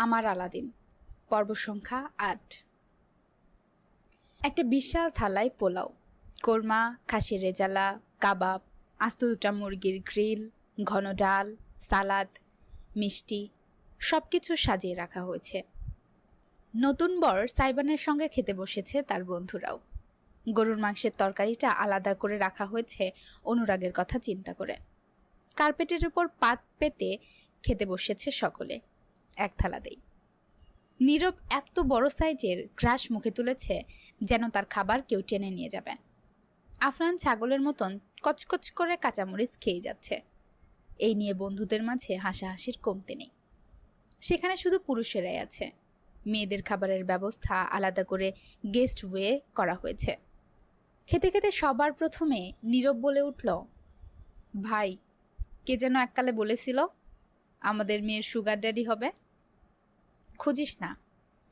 আমার আলাদিন পর্ব সংখ্যা ৮। একটা বিশাল থালায় পোলাও, কোরমা, খাসির রেজালা, কাবাব, আস্ত দুটা মুরগির গ্রিল, ঘন ডাল, সালাদ, মিষ্টি সবকিছু সাজিয়ে রাখা হয়েছে। নতুন বর সাইবানের সঙ্গে খেতে বসেছে তার বন্ধুরাও। গরুর মাংসের তরকারিটা আলাদা করে রাখা হয়েছে অনুরাগের কথা চিন্তা করে। কার্পেটের উপর পাত পেতে খেতে বসেছে সকলে এক থালাতেই। নীরব এত বড় সাইজের গ্রাস মুখে তুলেছে যেন তার খাবার কেউ টেনে নিয়ে যাবে। আফরান ছাগলের মতন কচকচ করে কাঁচামরিচ খেয়ে যাচ্ছে। এই নিয়ে বন্ধুদের মাঝে হাসাহাসির কমতি নেই। সেখানে শুধু পুরুষেরাই আছে। মেয়েদের খাবারের ব্যবস্থা আলাদা করে গেস্ট ওয়ে করা হয়েছে। খেতে খেতে সবার প্রথমে নীরব বলে উঠল, ভাই, কে যেন এককালে বলেছিল আমাদের মেয়ের সুগার ড্যাডি হবে। খুঁজিস না,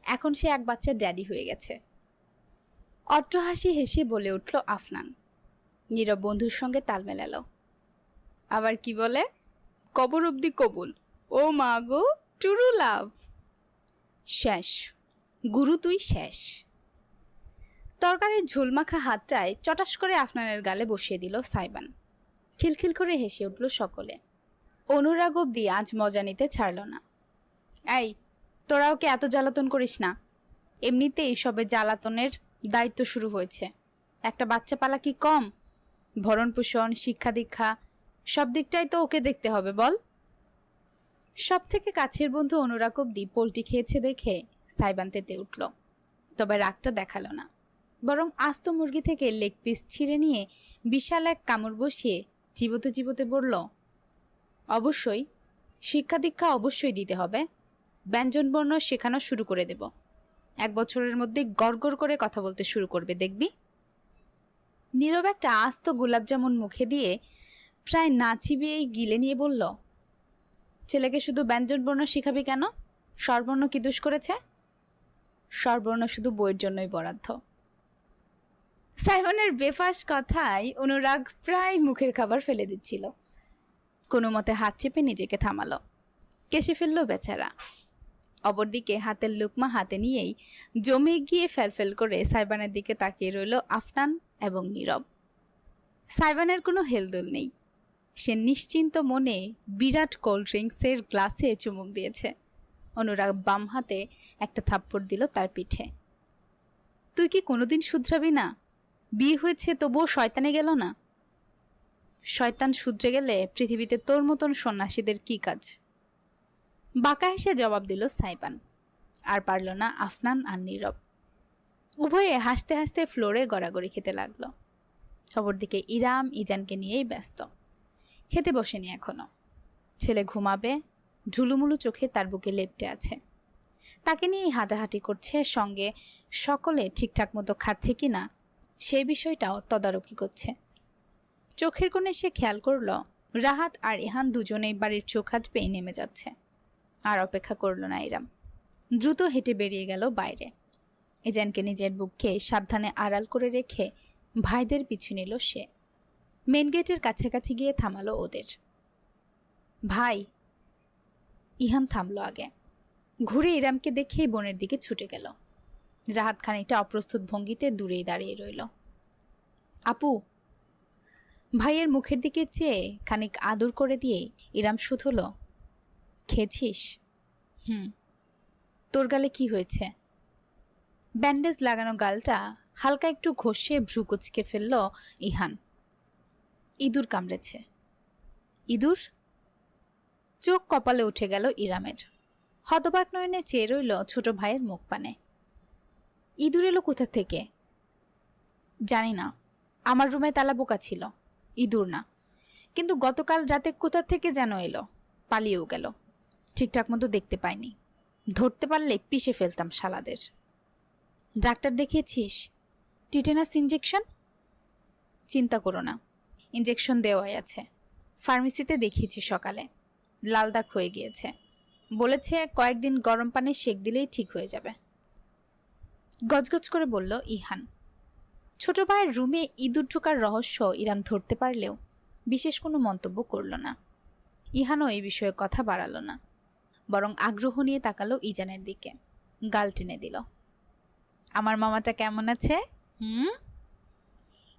এখন সে এক বাচ্চার ড্যাডি হয়ে গেছে। অট্টহাসি হেসে বলে উঠল আফনান। নীরব বন্ধুর সঙ্গে তাল মেলাল। আবার কি বলে? কবর অব্দি কবুল। ও মা গো, টুরু লাভ। শেষ গুরু, তুই শেষ। তরকারির ঝোলমাখা হাতটায় চটাস করে আফনানের গালে বসিয়ে দিল সাইবান। খিলখিল করে হেসে উঠল সকলে। অনুরাগ অব্দি আজ মজা নিতে ছাড়ল না। এই, তোরা ওকে এত জ্বালাতন করিস না। এমনিতেই সবে জ্বালাতনের দায়িত্ব শুরু হয়েছে। একটা বাচ্চা পালা কি কম? ভরণ পোষণ, শিক্ষা দীক্ষা সব দিকটাই তো ওকে দেখতে হবে, বল। সব থেকে কাছের বন্ধু অনুরাগ অব্দি পোল্টি খেয়েছে দেখে সাইবান তেতে উঠল। তবে রাগটা দেখালো না, বরং আস্ত মুরগি থেকে লেগ পিস ছিঁড়ে নিয়ে বিশাল এক কামড় বসিয়ে চিবোতে চিবোতে বলল, অবশ্যই শিক্ষা দীক্ষা অবশ্যই দিতে হবে। ব্যঞ্জনবর্ণ শেখানো শুরু করে দেব। 1 বছরের মধ্যে গড়গড় করে কথা বলতে শুরু করবে, দেখবি। নীরব একটা আস্ত গোলাপজামুন মুখে দিয়ে প্রায় না চিবিয়েই গিলে নিয়ে বলল, ছেলেকে শুধু ব্যঞ্জনবর্ণ শিখাবি কেন? স্বরবর্ণ কি দোষ করেছে? স্বরবর্ণ শুধু বইয়ের জন্যই বরাদ্দ। সাইমনের বেফাস কথায় অনুরাগ প্রায় মুখের খাবার ফেলে দিচ্ছিল। কোনো মতে হাত চেপে নিজেকে থামালো। কেসে ফেলল বেচারা। অপরদিকে হাতের লুকমা হাতে নিয়েই জমে গিয়ে ফেলফেল করে সাইবানের দিকে তাকিয়ে রইল আফনান এবং নীরব। সাইবানের কোনো হেলদোল নেই। সে নিশ্চিন্ত মনে বিরাট কোল্ড ড্রিঙ্কসের গ্লাসে চুমুক দিয়েছে। অনুরাগ বাম হাতে একটা থাপ্পড় দিল তার পিঠে। তুই কি কোনোদিন শুধরাবি না? বিয়ে হয়েছে তবুও শয়তানে গেল না? শয়তান শুধরে গেলে পৃথিবীতে তোর মতন সন্ন্যাসীদের কি কাজ? বাঁকা হেসে জবাব দিল সাইবান। আর পারল না আফনান আর নীরব। উভয়ে হাসতে হাসতে ফ্লোরে গড়াগড়ি খেতে লাগলো। অপরদিকে ইরাম ইজানকে নিয়েই ব্যস্ত। খেতে বসেনি এখনো। ছেলে ঘুমাবে, ঝুলুমুলু চোখে তার বুকে লেপ্টে আছে। তাকে নিয়েই হাঁটাহাঁটি করছে, সঙ্গে সকলে ঠিকঠাক মতো খাচ্ছে কিনা সেই বিষয়টাও তদারকি করছে। চোখের কোণে সে খেয়াল করল রাহাত আর ইহান দুজনেই বাড়ির চোখ হাত পেয়ে নেমে যাচ্ছে। আর অপেক্ষা করল না ইরাম, দ্রুত হেঁটে বেরিয়ে গেল বাইরে। ইজানকে নিজের বুককে সাবধানে আড়াল করে রেখে ভাইদের পিছু নিল সে। মেন গেটের কাছাকাছি গিয়ে থামালো ওদের। ভাই। ইহান থামল আগে। ঘুরে ইরামকে দেখেই বোনের দিকে ছুটে গেল। রাহাত খানিকটা অপ্রস্তুত ভঙ্গিতে দূরেই দাঁড়িয়ে রইল। আপু। ভাইয়ের মুখের দিকে চেয়ে খানিক আদর করে দিয়ে ইরাম শুধল, খেয়েছিস? তোর গালে কি হয়েছে? ব্যান্ডেজ লাগানো গালটা হালকা একটু ঘষে ভ্রু কুচকে ফেলল ইহান। ইঁদুর কামড়েছে। ইঁদুর? চোখ কপালে উঠে গেল ইরামের। হতবাক নয়নে চেয়ে রইল ছোট ভাইয়ের মুখ পানে। ইঁদুর এলো কোথা থেকে? জানি না, আমার রুমে তালা বোকা ছিল। ইঁদুর না, কিন্তু গতকাল রাতে কোথা থেকে যেন এলো, পালিয়েও গেল। ঠিকঠাক মতো দেখতে পাইনি। ধরতে পারলে পিষে ফেলতাম শালাদের। ডাক্তার দেখিয়েছিস? Tetanus injection? চিন্তা করো না, ইঞ্জেকশন দেওয়াই আছে। ফার্মেসিতে দেখিয়েছি সকালে। লাল দাগ হয়ে গিয়েছে। বলেছে কয়েকদিন গরম পানি সেক দিলেই ঠিক হয়ে যাবে। গজগজ করে বলল ইহান। ছোট ভাইয়ের রুমে ইঁদুর ঢোকার রহস্য ইরাম ধরতে পারলেও বিশেষ কোনো মন্তব্য করল না। ইহানও এই বিষয়ে কথা বাড়াল না। বরং আগ্রহ নিয়ে তাকালো ইজানের দিকে, গাল টেনে দিল। আমার মামাটা কেমন আছে?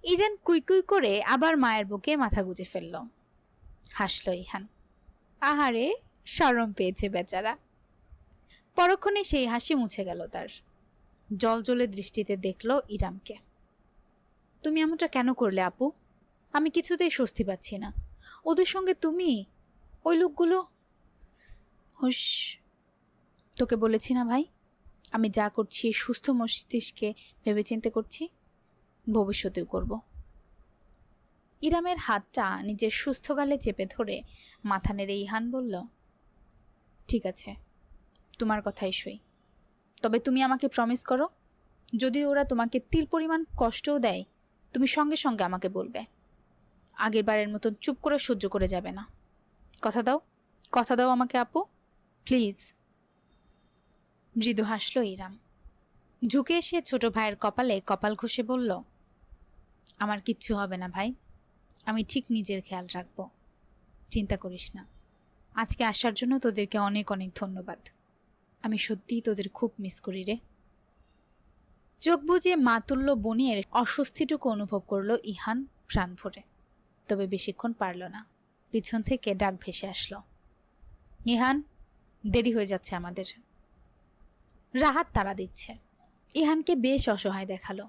ইজান কুইকুই করে আবার মায়ের বুকে মাথা গুজে ফেলল। হাসল ইহান। আহারে, শরম পেয়েছে বেচারা। পরক্ষণে সেই হাসি মুছে গেল তার। জলজলে দৃষ্টিতে দেখল ইরামকে। তুমি এমনটা কেন করলে আপু? আমি কিছুতেই স্বস্তি পাচ্ছি না। ওদের সঙ্গে তুমি, ওই লোকগুলো। হুস, তোকে বলেছি না ভাই, আমি যা করছি সুস্থ মস্তিষ্কে ভেবেচিন্তে করছি, ভবিষ্যতেও করব। ইরামের হাতটা নিজের সুস্থ গালে চেপে ধরে মাথা নেড়ে ইহান বলল, ঠিক আছে, তোমার কথাই সই। তবে তুমি আমাকে প্রমিস করো, যদি ওরা তোমাকে তিল পরিমাণ কষ্টও দেয়, তুমি সঙ্গে সঙ্গে আমাকে বলবে। আগের বারের মতন চুপ করে সহ্য করে যাবে না। কথা দাও, কথা দাও আমাকে আপু, প্লিজ। মৃদু হাসল ইরাম। ঝুঁকে এসে ছোট ভাইয়ের কপালে কপাল ঘষে বলল, আমার কিচ্ছু হবে না ভাই, আমি ঠিক নিজের খেয়াল রাখব, চিন্তা করিস না। আজকে আসার জন্য তোদেরকে অনেক অনেক ধন্যবাদ। আমি সত্যিই তোদের খুব মিস করি রে। চোখ বুজে মাতুল্য বোনের অস্বস্তিটুকু অনুভব করলো ইহান প্রাণ ভরে। তবে বেশিক্ষণ পারল না, পিছন থেকে ডাক ভেসে আসলো, ইহান, দেরি হয়ে যাচ্ছে আমাদের। রাহাত তাড়া দিচ্ছে। ইহানকে বেশ অসহায় দেখালো।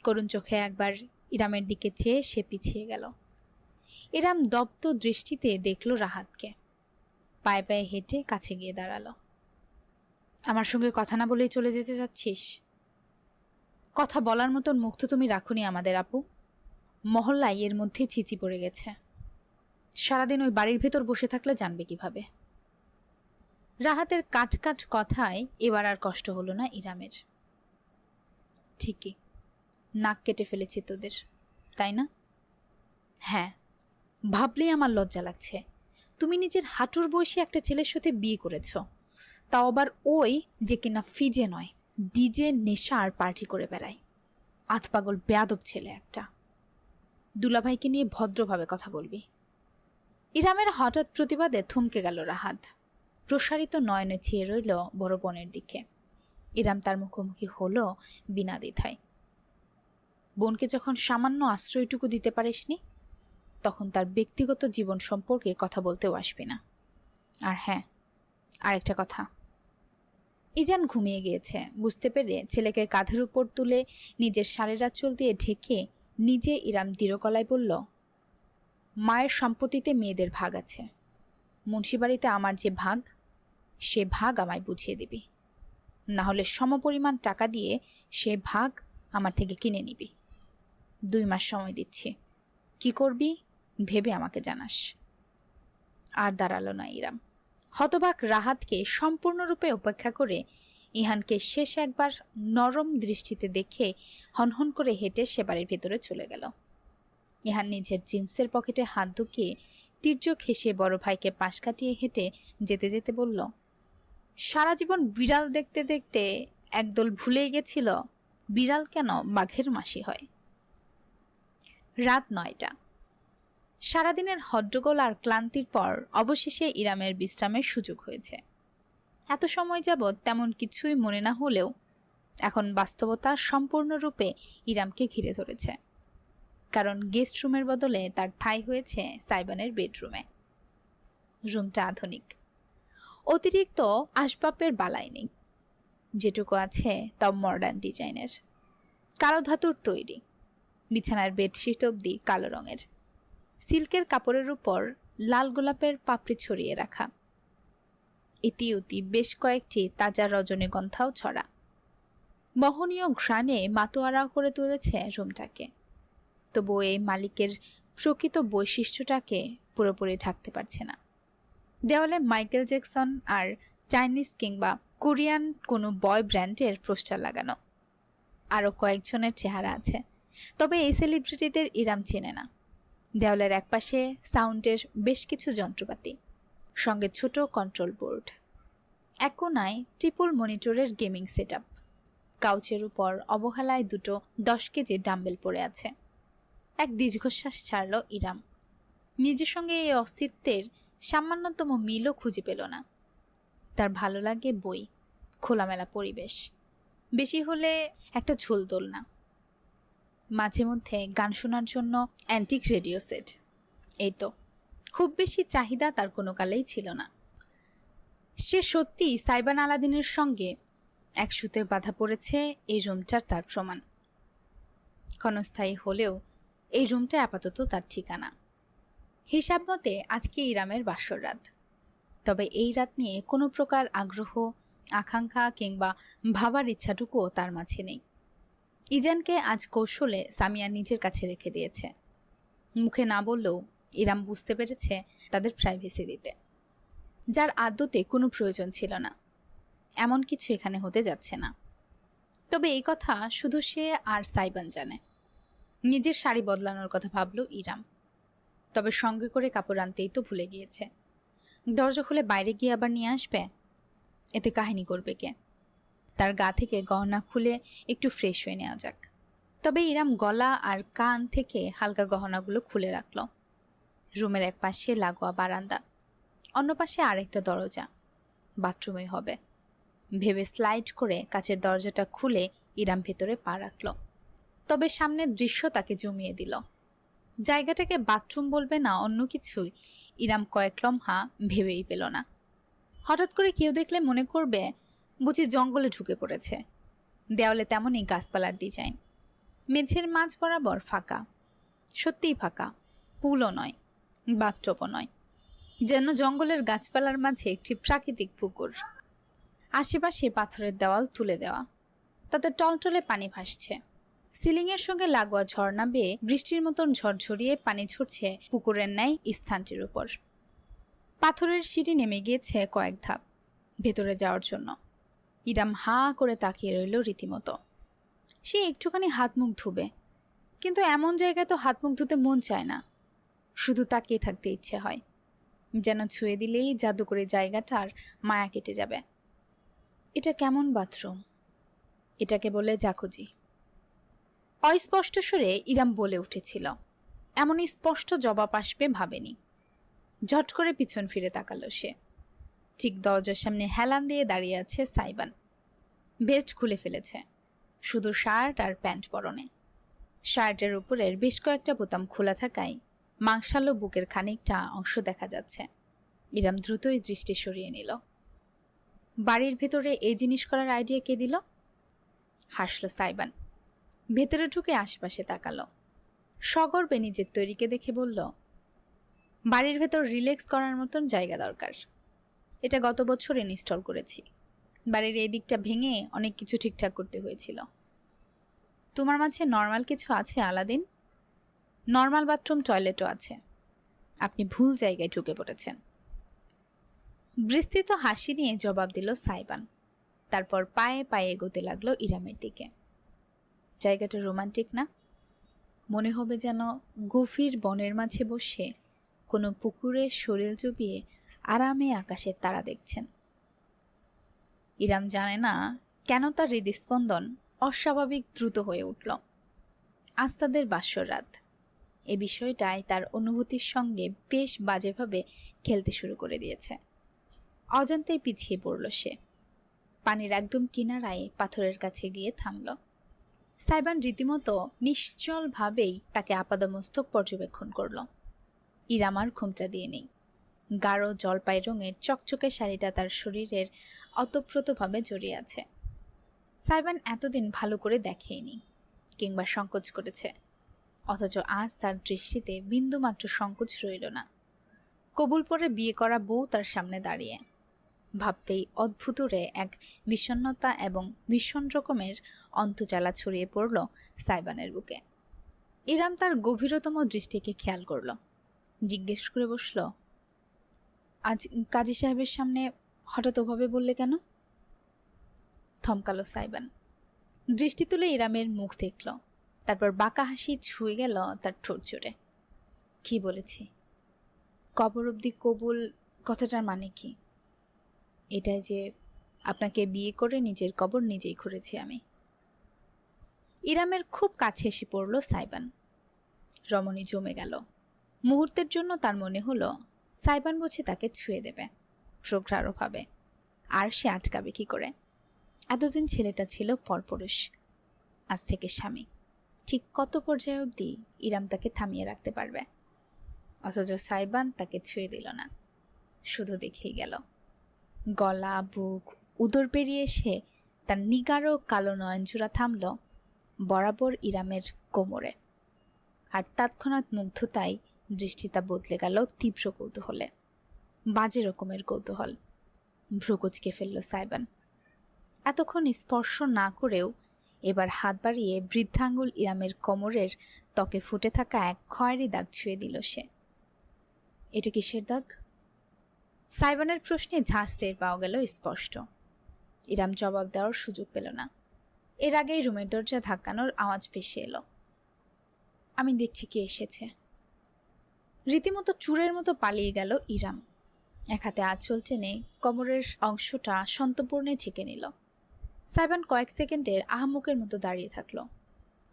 করুণ চোখে একবার ইরামের দিকে চেয়ে সে পিছিয়ে গেল। ইরাম দপ্ত দৃষ্টিতে দেখল রাহাতকে। পায়ে পায়ে হেঁটে কাছে গিয়ে দাঁড়ালো। আমার সঙ্গে কথা না বলেই চলে যেতে চাচ্ছিস? কথা বলার মতন মুখ তো তুমি রাখুনি আমাদের আপু। মহল্লায় এর মধ্যে ছিচি পড়ে গেছে। সারাদিন ওই বাড়ির ভেতর বসে থাকলে জানবে কিভাবে? রাহাতের কাট কাট কথায় এবার আর কষ্ট হলো না ইরামের। ঠিকই, নাক কেটে ফেলেছি তোদের, তাই না? হ্যাঁ, ভাবলেই আমার লজ্জা লাগছে। তুমি নিজের হাঁটুর বয়সী একটা ছেলের সাথে বিয়ে করেছ, তাও আবার ওই যে কিনা ফিজে নয়, ডিজে নেশা আর পার্টি করে বেড়ায়। আতপাগল বেয়াদব ছেলে একটা। দুলাভাইকে নিয়ে ভদ্রভাবে কথা বলবি। ইরামের হঠাৎ প্রতিবাদে থমকে গেল রাহাত। প্রসারিত নয়নে চেয়ে রইল বড় বোনের দিকে। ইরাম তার মুখোমুখি হলো বিনা দ্বিধায়। বোনকে যখন সামান্য আশ্রয়টুকু দিতে পারিসনি, তখন তার ব্যক্তিগত জীবন সম্পর্কে কথা বলতেও আসবি না। আর হ্যাঁ, আরেকটা কথা, ইজান ঘুমিয়ে গিয়েছে বুঝতে পেরে ছেলেকে কাঁধের উপর তুলে নিজের শাড়ির আঁচল দিয়ে ঢেকে নিজে ইরাম দৃঢ় গলায় বলল, মায়ের সম্পত্তিতে মেয়েদের ভাগ আছে। মুন্সিবাড়িতে আমার যে ভাগ, সে ভাগ আমায় বুঝিয়ে দিবি, না হলে সমপরিমাণ টাকা দিয়ে সে ভাগ আমার থেকে কিনে নিবি। 2 মাস সময় দিচ্ছি, কি করবি ভেবে আমাকে জানাস। আর দাঁড়ালো না ইরাম। হতবাক রাহাতকে সম্পূর্ণরূপে উপেক্ষা করে ইহানকে শেষ একবার নরম দৃষ্টিতে দেখে হনহন করে হেঁটে সে বাড়ির ভেতরে চলে গেল। ইহান নিজের জিন্সের পকেটে হাত ঢুকিয়ে তীর্যক হেসে বড় ভাইকে পাশ কাটিয়ে হেঁটে যেতে যেতে বলল, সারা জীবন বিড়াল দেখতে দেখতে একদল ভুলেই গেছিল বিড়াল কেন বাঘের মাসি হয়। রাত 9টা। সারাদিনের হট্টগোল আর ক্লান্তির পর অবশেষে ইরামের বিশ্রামের সুযোগ হয়েছে। এত সময় যাবৎ তেমন কিছুই মনে না হলেও এখন বাস্তবতা সম্পূর্ণরূপে ইরামকে ঘিরে ধরেছে। কারণ গেস্ট রুমের বদলে তার ঠাঁই হয়েছে সাইবানের বেডরুমে। রুমটা আধুনিক, অতিরিক্ত আসবাবের বালাই নেই। যেটুকু আছে তা মডার্ন ডিজাইনের, কালো ধাতুর তৈরি। বিছানার বেডশিট অবধি কালো রঙের, সিল্কের কাপড়ের উপর লাল গোলাপের পাপড়ি ছড়িয়ে রাখা। ইতি উতি বেশ কয়েকটি তাজা রজনীগন্ধাও ছড়া। বহনীয় ঘ্রাণে মাতোয়ারা করে তুলেছে রুমটাকে। তবু এই মালিকের প্রকৃত বৈশিষ্ট্যটাকে পুরোপুরি ঢাকতে পারছে না। দেওয়ালে মাইকেল জ্যাকসন আর চাইনিজ কিংবা কোরিয়ান কোনো বয় ব্র্যান্ডের পোস্টার লাগানো। আরও কয়েকজনের চেহারা আছে, তবে এই সেলিব্রিটিদের ইরাম চেনে না। দেওয়ালের একপাশে সাউন্ডের বেশ কিছু যন্ত্রপাতি, সঙ্গে ছোট কন্ট্রোল বোর্ড। এক কোনায় ট্রিপল মনিটরের গেমিং সেট আপ। কাউচের উপর অবহেলায় 2 10 কেজি ডাম্বেল পড়ে আছে। এক দীর্ঘশ্বাস ছাড়ল ইরাম। নিজের সঙ্গে এই অস্তিত্বের সামান্যতম মিলও খুঁজে পেল না। তার ভালো লাগে বই, খোলামেলা পরিবেশ, বেশি হলে একটা ঝোল দোলনা, মাঝে মধ্যে গান শোনার জন্য অ্যান্টিক রেডিও সেট। এই তো, খুব বেশি চাহিদা তার কোনো কালেই ছিল না। সে সত্যিই সাইবান আলাদিনের সঙ্গে এক সুতে বাধা পড়েছে, এই রুমটার তার প্রমাণ। ক্ষণস্থায়ী হলেও এই রুমটা আপাতত তার ঠিকানা। হিসাব মতে আজকে ইরামের বাসর রাত। তবে এই রাত নিয়ে কোনো প্রকার আগ্রহ, আকাঙ্ক্ষা কিংবা ভাবার ইচ্ছাটুকুও তার মাঝে নেই। ইজানকে আজ কৌশলে সামিয়া নিজের কাছে রেখে দিয়েছে। মুখে না বললেও ইরাম বুঝতে পেরেছে তাদের প্রাইভেসি দিতে, যার আদতে কোনো প্রয়োজন ছিল না। এমন কিছু এখানে হতে যাচ্ছে না। তবে এই কথা শুধু সে আর সাইবান জানে। নিজের শাড়ি বদলানোর কথা ভাবল ইরাম, তবে সঙ্গে করে কাপড় আনতেই তো ভুলে গিয়েছে। দরজা খুলে বাইরে গিয়ে আবার নিয়ে আসবে, এতে কাহিনী করবে কে? তার গা থেকে গহনা খুলে একটু ফ্রেশ হয়ে নেওয়া যাক। তবে ইরাম গলা আর কান থেকে হালকা গহনাগুলো খুলে রাখল। রুমের এক পাশে লাগোয়া বারান্দা, অন্য পাশে আরেকটা দরজা, বাথরুমে হবে ভেবে স্লাইড করে কাচের দরজাটা খুলে ইরাম ভেতরে পা রাখল। তবে সামনের দৃশ্য তাকে জমিয়ে দিল। জায়গাটাকে বাথরুম বলবে না অন্য কিছুই ইরাম কয়েক লম্হা ভেবেই পেল না। হঠাৎ করে কেউ দেখলে মনে করবে বুঝি জঙ্গলে ঢুকে পড়েছে। দেওয়ালে তেমনই গাছপালার ডিজাইন, মেঝের মাঝ বরাবর ফাঁকা, সত্যিই ফাঁকা, পুলও নয়, বাথটবও নয়, যেন জঙ্গলের গাছপালার মাঝে একটি প্রাকৃতিক পুকুর। আশেপাশে পাথরের দেওয়াল তুলে দেওয়া, তাতে টলটলে পানি ভাসছে। সিলিংয়ের সঙ্গে লাগোয়া ঝর্ণা বেয়ে বৃষ্টির মতন ঝরঝরিয়ে পানি ঝরছে পুকুরের ন্যায় স্থানটির উপর। পাথরের সিঁড়ি নেমে গিয়েছে কয়েক ধাপ ভেতরে যাওয়ার জন্য। ইরাম হা করে তাকিয়ে রইল রীতিমতো। সে একটুখানি হাত মুখ ধুবে, কিন্তু এমন জায়গায় তো হাত মুখ ধুতে মন চায় না, শুধু তাকিয়ে থাকতে ইচ্ছে হয়, যেন ছুঁয়ে দিলেই জাদু করে জায়গাটার মায়া কেটে যাবে। এটা কেমন বাথরুম? এটাকে বলে জাকুজি। অস্পষ্ট সুরে ইরাম বলে উঠেছিল, এমনই স্পষ্ট জবাব আসবে ভাবেনি। ঝট করে পিছন ফিরে তাকালো সে। ঠিক দরজার সামনে হেলান দিয়ে দাঁড়িয়ে আছে সাইবান। ভেস্ট খুলে ফেলেছে, শুধু শার্ট আর প্যান্ট পরনে। শার্টের উপরের বেশ কয়েকটা বোতাম খোলা থাকায় মাংসালো বুকের খানিকটা অংশ দেখা যাচ্ছে। ইরাম দ্রুতই দৃষ্টি সরিয়ে নিল। বাড়ির ভেতরে এই জিনিস করার আইডিয়া কে দিল? হাসল সাইবান। ভেতরে ঢুকে আশেপাশে তাকালো। সগর্বে নিজের তৈরিকে দেখে বলল, বাড়ির ভেতর রিল্যাক্স করার মতন জায়গা দরকার। এটা গত বছর ইনস্টল করেছি। বাড়ির এই দিকটা ভেঙে অনেক কিছু ঠিকঠাক করতে হয়েছিল। তোমার মাঝে নর্মাল কিছু আছে আলাদিন? নর্মাল বাথরুম টয়লেটও আছে। আপনি ভুল জায়গায় ঢুকে পড়েছেন। বিস্তৃত হাসি নিয়ে জবাব দিল সাইবান। তারপর পায়ে পায়ে এগোতে লাগলো ইরামের দিকে। জায়গাটা রোমান্টিক না? মনে হবে যেন গভীর বনের মাঝে বসে কোনো পুকুরে শরীর চুবিয়ে আরামে আকাশের তারা দেখছেন। ইরাম জানে না কেন তার হৃদস্পন্দন অস্বাভাবিক দ্রুত হয়ে উঠল। আজ তাদের বাসর রাত। এ বিষয়টাই তার অনুভূতির সঙ্গে বেশ বাজেভাবে খেলতে শুরু করে দিয়েছে। অজান্তেই পিছিয়ে পড়ল সে। পানির একদম কিনারায় পাথরের কাছে গিয়ে থামল। সাইবান রীতিমতো নিশ্চলভাবেই তাকে আপাদমস্তক পর্যবেক্ষণ করল। ইরাম আর ঘুমটা দিয়ে নেই। গাঢ় জলপাই রঙের চকচকে শাড়িটা তার শরীরের অতপ্রতভাবে জড়িয়ে আছে। সাইবান এতদিন ভালো করে দেখেইনি কিংবা সংকোচ করেছে, অথচ আজ তার দৃষ্টিতে বিন্দুমাত্র সংকোচ রইল না। কবুল পরে বিয়ে করা বউ তার সামনে দাঁড়িয়ে। ভাবতেই অদ্ভুতরে এক বিষণ্ণতা এবং ভীষণ রকমের অন্তর্জ্বালা ছড়িয়ে পড়ল সাইবানের বুকে। ইরাম তার গভীরতম দৃষ্টিকে খেয়াল করল। জিজ্ঞেস করে বসল, আজ কাজী সাহেবের সামনে হঠাৎ ওভাবে বললে কেন? থমকালো সাইবান। দৃষ্টি তুলে ইরামের মুখ দেখল। তারপর বাঁকা হাসি ছুঁয়ে গেল তার ঠোঁট জুড়ে। কি বলেছি? কবর অবধি কবুল কথাটার মানে কি? এটাই যে আপনাকে বিয়ে করে নিজের কবর নিজেই খুঁড়েছি আমি। ইরামের খুব কাছে এসে পড়ল সাইবান। রমণী জমে গেল। মুহূর্তের জন্য তার মনে হলো সাইবান বুঝি তাকে ছুঁয়ে দেবে প্রগাঢ়ভাবে। আর সে আটকাবে কি করে? এতদিন ছেলেটা ছিল পরপুরুষ, আজ থেকে স্বামী। ঠিক কত পর্যায়ে অবধি ইরাম তাকে থামিয়ে রাখতে পারবে? অথচ সাইবান তাকে ছুঁয়ে দিল না, শুধু দেখেই গেল। গলা, বুক, উদর পেরিয়ে এসে তার নিগাড় কালো নয়নজোড়া থামল বরাবর ইরামের কোমরে। আর তৎক্ষণাৎ মুগ্ধতায় দৃষ্টিটা বদলে গেল তীব্র কৌতূহলে, বাজে রকমের কৌতূহল। ভ্রুকুচকে ফেলল সাইবান। এতক্ষণ স্পর্শ না করেও এবার হাত বাড়িয়ে বৃদ্ধাঙ্গুল ইরামের কোমরের ত্বকে ফুটে থাকা এক খয়েরি দাগ ছুঁয়ে দিল সে। এটা কিসের দাগ? সাইবানের প্রশ্নে ঝাঁস টের পাওয়া গেল স্পষ্ট। ইরাম জবাব দেওয়ার সুযোগ পেল না। এর আগেই রুমের দরজা ধাক্কানোর আওয়াজ ভেসে এলো। আমি দেখছি কে এসেছে। রীতিমতো চুরের মতো পালিয়ে গেল ইরাম। এক হাতে আঁচল টেনে কোমরের অংশটা সন্তপূর্ণে ঢেকে নিল। সাইবান কয়েক সেকেন্ডের আহাম্মকের মতো দাঁড়িয়ে থাকলো।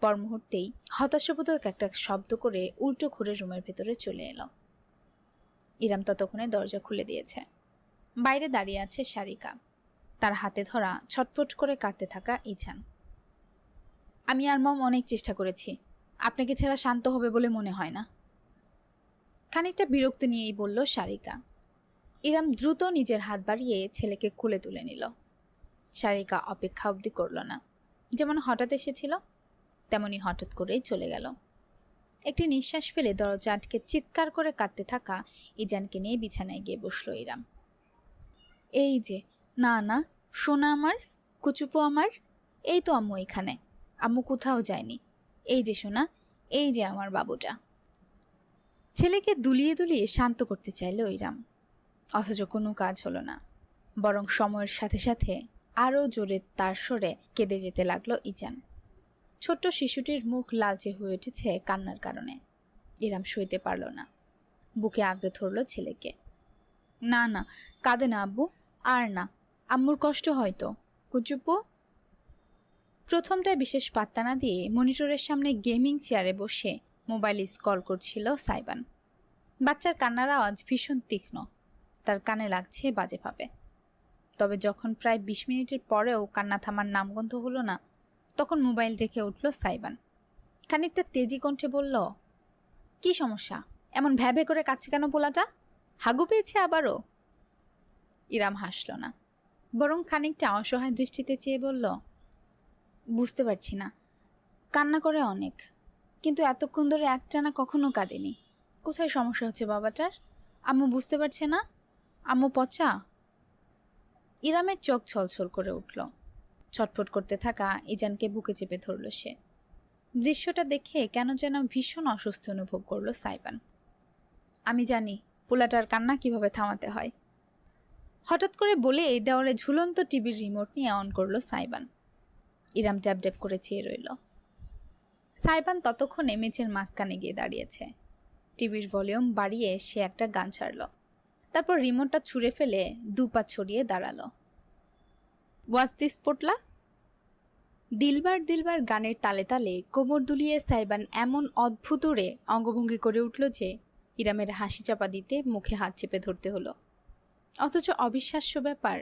পর মুহূর্তেই হতাশাবোধক একটা শব্দ করে উল্টো ঘুরে রুমের ভেতরে চলে এলো। ইরাম ততক্ষণে দরজা খুলে দিয়েছে। বাইরে দাঁড়িয়ে আছে সারিকা, তার হাতে ধরা ছটফট করে কাঁদতে থাকা ইজান। আমি আর মম অনেক চেষ্টা করেছি, আপনাকে ছাড়া শান্ত হবে বলে মনে হয় না। খানিকটা বিরক্ত নিয়েই বলল সারিকা। ইরাম দ্রুত নিজের হাত বাড়িয়ে ছেলেকে কোলে তুলে নিল। সারিকা অপেক্ষা অবধি করল না। যেমন হঠাৎ এসেছিল তেমনি হঠাৎ করেই চলে গেল। একটি নিঃশ্বাস ফেলে দরজা আটকে চিৎকার করে কাঁদতে থাকা ইজানকে নিয়ে বিছানায় গিয়ে বসল ইরাম। এই যে, না না, সোনা আমার, কুচুপো আমার, এই তো আম্মু এখানে। আম্মু কোথাও যায়নি। এই যে সোনা, এই যে আমার বাবুটা। ছেলেকে দুলিয়ে দুলিয়ে শান্ত করতে চাইল ইরাম, অথচ কোনো কাজ হলো না। বরং সময়ের সাথে সাথে আরও জোরে তার সরে কেঁদে যেতে লাগলো ইজান। ছোট্ট শিশুটির মুখ লালচে হয়ে উঠেছে কান্নার কারণে। ইরাম সইতে পারল না, বুকে আগড়ে ধরল ছেলেকে। না না, কাঁদে না আব্বু, আর না, আম্মুর কষ্ট হয়তো। কুচুপু। প্রথমটায় বিশেষ পাত্তা না দিয়ে মনিটরের সামনে গেমিং চেয়ারে বসে মোবাইল স্ক্রল করছিল সাইবান। বাচ্চার কান্নার আওয়াজ ভীষণ তীক্ষ্ণ, তার কানে লাগছে বাজেভাবে। তবে যখন প্রায় 20 মিনিটের পরেও কান্না থামার নামগন্ধ হলো না, তখন মোবাইল রেখে উঠল সাইবান। খানিকটা তেজি কণ্ঠে বলল, কি সমস্যা? এমন ভ্যাভে করে কাচ্ছে কেন পোলাটা? হাগু পেয়েছে আবারও? ইরাম হাসল না, বরং খানিকটা অসহায় দৃষ্টিতে চেয়ে বলল, বুঝতে পারছি না, কান্না করে অনেক, কিন্তু এতক্ষণ ধরে একটানা কখনো কাঁদেনি। কোথায় সমস্যা হচ্ছে বাবাটার? আম্মু বুঝতে পারছে না? আম্মু পচা? ইরামের চোখ ছলছল করে উঠল। ছটফট করতে থাকা ইজানকে বুকে চেপে ধরল সে। দৃশ্যটা দেখে কেন যেন ভীষণ অস্বস্তি অনুভব করল সাইবান। আমি জানি পোলাটার কান্না কিভাবে থামাতে হয়। হঠাৎ করে বলে এই দেওয়ালে ঝুলন্ত টিভির রিমোট নিয়ে অন করলো সাইবান। ইরাম ড্যাব ড্যাব করে চেয়ে রইল। সাইবান ততক্ষণে মেঝের মাঝখানে গিয়ে দাঁড়িয়েছে। টিভির ভলিউম বাড়িয়ে সে একটা গান ছাড়ল। তারপর রিমোটটা ছুঁড়ে ফেলে দুপা ছড়িয়ে দাঁড়ালো। Was this পোটলা? দিলবার দিলবার গানের তালে তালে কোমর দুলিয়ে সাইবান এমন অদ্ভুতরে অঙ্গভঙ্গি করে উঠল যে ইরামের হাসি চাপা দিতে মুখে হাত চেপে ধরতে হলো। অথচ অবিশ্বাস্য ব্যাপার,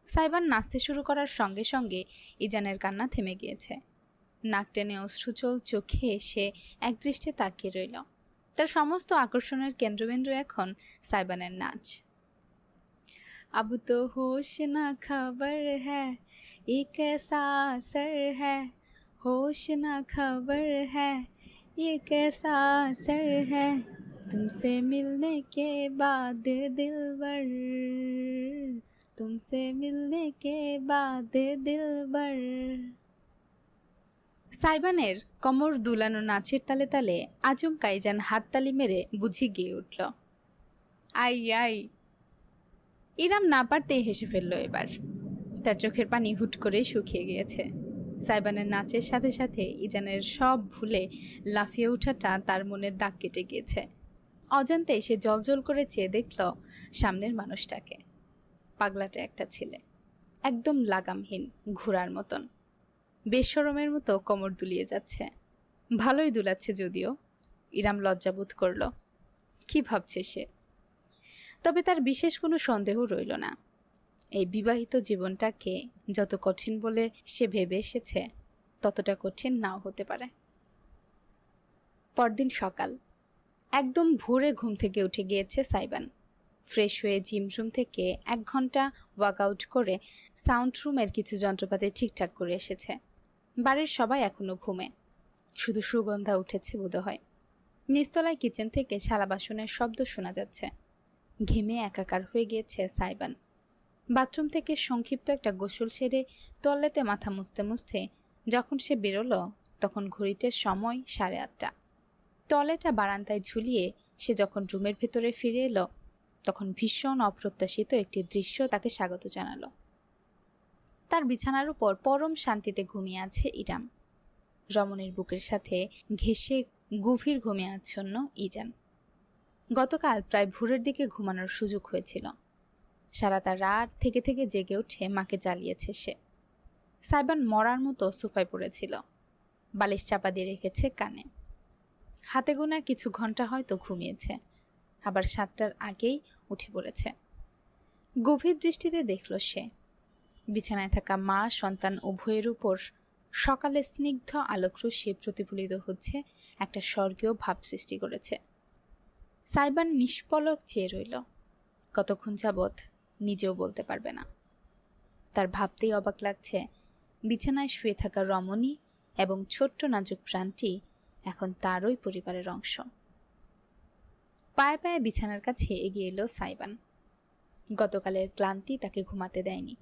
সাইবান নাচতে শুরু করার সঙ্গে সঙ্গে ইজানের কান্না থেমে গিয়েছে। নাক টেনে অশ্রুচল চোখে সে একদৃষ্টে তাকিয়ে রইল। তার সমস্ত আকর্ষণের কেন্দ্রবিন্দু এখন সাইবানের নাচ। अब तो होश ना खबर है ये कैसा असर है, होश ना खबर है ये कैसा असर है, तुमसे मिलने के बाद दिलबर, तुमसे मिलने के बाद दिलबर। সাইবানের কমর দুলানো নাচের তালে তালে আচমকা ইজান হাততালি মেরে বুঝি গিয়ে উঠল। I I. ইরাম না পারতেই হেসে ফেলল এবার। তার চোখের পানি হুট করে শুকিয়ে গিয়েছে। সাইবানের নাচের সাথে সাথে ইজানের সব ভুলে লাফিয়ে ওঠাটা তার মনের দাগ কেটে গিয়েছে। অজান্তে সে জলজল করে চেয়ে দেখল সামনের মানুষটাকে। পাগলাটে একটা ছেলে, একদম লাগামহীন, ঘোড়ার মতন, বেশরমের মতো কোমর দুলিয়ে যাচ্ছে। ভালোই দুলাচ্ছে যদিও। ইরাম লজ্জাবোধ করল। কি ভাবছে সে? তবে তার বিশেষ কোনো সন্দেহ রইল না। এই বিবাহিত জীবনটাকে যত কঠিন বলে সে ভেবে এসেছে ততটা কঠিন নাও হতে পারে। পরদিন সকাল, একদম ভোরে ঘুম থেকে উঠে গিয়েছে সাইবান। ফ্রেশ হয়ে জিম রুম থেকে 1 ঘন্টা ওয়ার্কআউট করে সাউন্ড রুমের কিছু যন্ত্রপাতি ঠিকঠাক করে এসেছে। বাড়ির সবাই এখনো ঘুমে, শুধু সুগন্ধা উঠেছে বোধহয়। নিচতলায় কিচেন থেকে থালা বাসনের শব্দ শোনা যাচ্ছে। ঘেমে একাকার হয়ে গিয়েছে সাইবান। বাথরুম থেকে সংক্ষিপ্ত একটা গোসল সেরে টয়লেটে মাথা মুছতে মুছতে যখন সে বেরোলো তখন ঘড়িতে সময় 8:30। টয়লেটটা বারান্দায় ঝুলিয়ে সে যখন রুমের ভেতরে ফিরে এলো তখন ভীষণ অপ্রত্যাশিত একটি দৃশ্য তাকে স্বাগত জানালো। তার বিছানার উপর পরম শান্তিতে ঘুমিয়ে আছে ইরাম। রমণীর বুকের সাথে ঘেঁষে গভীর ঘুমিয়ে আচ্ছন্ন ইজান। গতকাল প্রায় ভোরের দিকে ঘুমানোর সুযোগ হয়েছিল। সারাটা রাত থেকে থেকে জেগে উঠে মাকে জ্বালিয়েছে সে। সাইবান মরার মতো সোফায় পড়েছিল, বালিশ চাপা দিয়ে রেখেছে কানে। হাতে গোনা কিছু ঘন্টা হয়তো ঘুমিয়েছে, আবার 7টার আগেই উঠে পড়েছে। গভীর দৃষ্টিতে দেখল সে বিছানায় থাকা মা সন্তান উভয়ের উপর সকালে স্নিগ্ধ আলোকরশ্মি প্রতিফলিত হচ্ছে, একটা স্বর্গীয় ভাব সৃষ্টি করেছে। সাইবান নিষ্পলক চেয়ে রইল, কতক্ষণ যাবৎ নিজেও বলতে পারবে না। তার ভাবতেই অবাক লাগছে, বিছানায় শুয়ে থাকা রমণী এবং ছোট্ট নাজুক প্রাণটি এখন তারই পরিবারের অংশ। পায়ে পায়ে বিছানার কাছে এগিয়ে এলো সাইবান। গতকালের ক্লান্তি তাকে ঘুমাতে দেয়নি।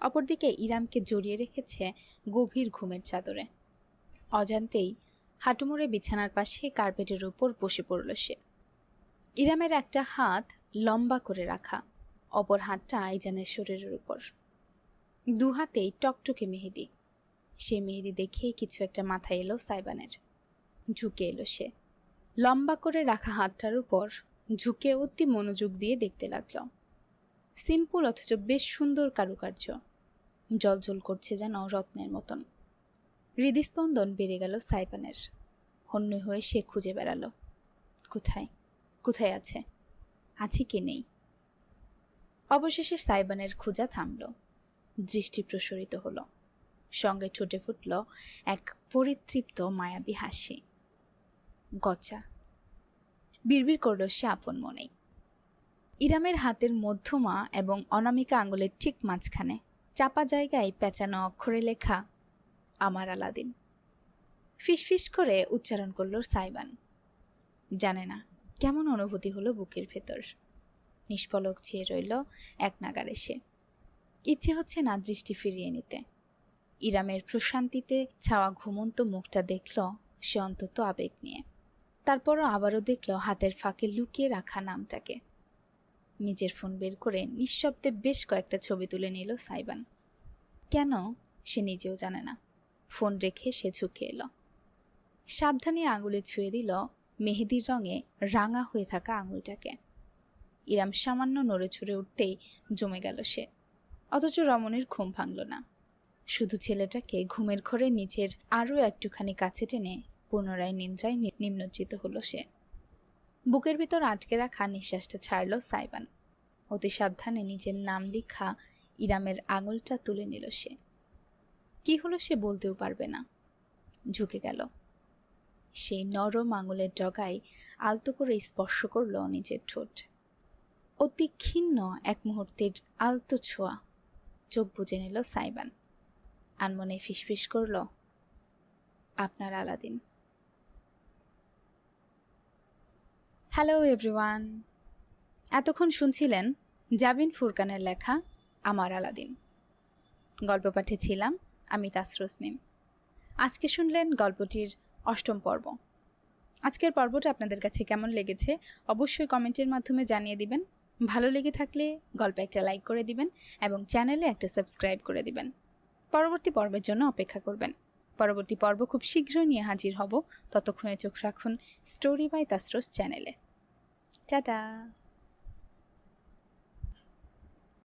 অপরদিকে ইরামকে জড়িয়ে রেখেছে গভীর ঘুমের চাদরে। অজান্তেই হাঁটুমুড়ে বিছানার পাশে কার্পেটের উপর বসে পড়ল সে। ইরামের একটা হাত লম্বা করে রাখা, অপর হাতটা আইজানের শরীরের উপর। 2 হাতেই টকটকে মেহেদি। সে মেহেদি দেখে কিছু একটা মাথায় এলো সাইবানের। ঝুঁকে এলো সে, লম্বা করে রাখা হাতটার উপর ঝুঁকে অতি মনোযোগ দিয়ে দেখতে লাগল। সিম্পল অথচ বেশ সুন্দর কারুকার্য, জলজল করছে যেন রত্নের মতন। হৃদস্পন্দন বেড়ে গেল সাইবানের। হন্য হয়ে সে খুঁজে বেড়ালো, কোথায় কোথায় আছে কি নেই। অবশেষে সাইবানের খোঁজা থামল, দৃষ্টি প্রসারিত হলো, সঙ্গে ঠোঁটে ফুটল এক পরিতৃপ্ত মায়াবী হাসি। গচা, বিড়বিড় করল সে আপন মনেই। ইরামের হাতের মধ্যমা এবং অনামিকা আঙুলের ঠিক মাঝখানে চাপা জায়গায় পেঁচানো অক্ষরে লেখা আমার আলাদিন। ফিসফিস করে উচ্চারণ করল সাইবান। জানে না কেমন অনুভূতি হলো বুকের ভেতর। নিষ্পলক চেয়ে রইল এক নাগারে সে। ইচ্ছে হচ্ছে না দৃষ্টি ফিরিয়ে নিতে। ইরামের প্রশান্তিতে ছাওয়া ঘুমন্ত মুখটা দেখল সে অন্তত আবেগ নিয়ে। তারপরও আবারও দেখল হাতের ফাঁকে লুকিয়ে রাখা নামটাকে। নিজের ফোন বের করে নিঃশব্দে বেশ কয়েকটা ছবি তুলে নিল সাইবান। কেন সে নিজেও জানে না। ফোন রেখে সে ঝুঁকে এলো। সাবধানে আঙুলে ছুঁয়ে দিল মেহেদির রঙে রাঙা হয়ে থাকা আঙুলটাকে। ইরাম সামান্য নড়ে ছড়ে উঠতেই জমে গেল সে। অথচ রমণীর ঘুম ভাঙল না। শুধু ছেলেটাকে ঘুমের ঘরে নিজের আরও একটুখানি কাছে টেনে পুনরায় নিদ্রায় নিমজ্জিত হলো সে। বুকের ভিতর আটকে রাখা নিঃশ্বাসটা ছাড়ল সাইবান। অতি সাবধানে নিজের নাম লেখা ইরামের আঙুলটা তুলে নিল সে। কি হলো সে বলতেও পারবে না। ঝুঁকে গেল, সেই নরম আঙুলের ডগায় আলতো করে স্পর্শ করল নিজের ঠোঁট। অতি ক্ষীণ এক মুহূর্তের আলতো ছোঁয়া। চোখ বুজে নিল সাইবান। আনমনে ফিসফিস করল, আপনার আলাদিন। হ্যালো এভরিওয়ান, এতক্ষণ শুনছিলেন জাবিন ফুরকানের লেখা আমার আলাদিন। গল্প পাঠে ছিলাম আমি তাসরুস মিম। আজকে শুনলেন গল্পটির 8ম পর্ব। আজকের পর্বটা আপনাদের কাছে কেমন লেগেছে অবশ্যই কমেন্টের মাধ্যমে জানিয়ে দিবেন। ভালো লেগে থাকলে গল্পে একটা লাইক করে দিবেন এবং চ্যানেলে একটা সাবস্ক্রাইব করে দিবেন। পরবর্তী পর্বের জন্য অপেক্ষা করবেন। পরবর্তী পর্ব খুব শীঘ্রই নিয়ে হাজির হব। ততক্ষণে চোখ রাখুন স্টোরি বাই তাসরুস চ্যানেলে। টাটা।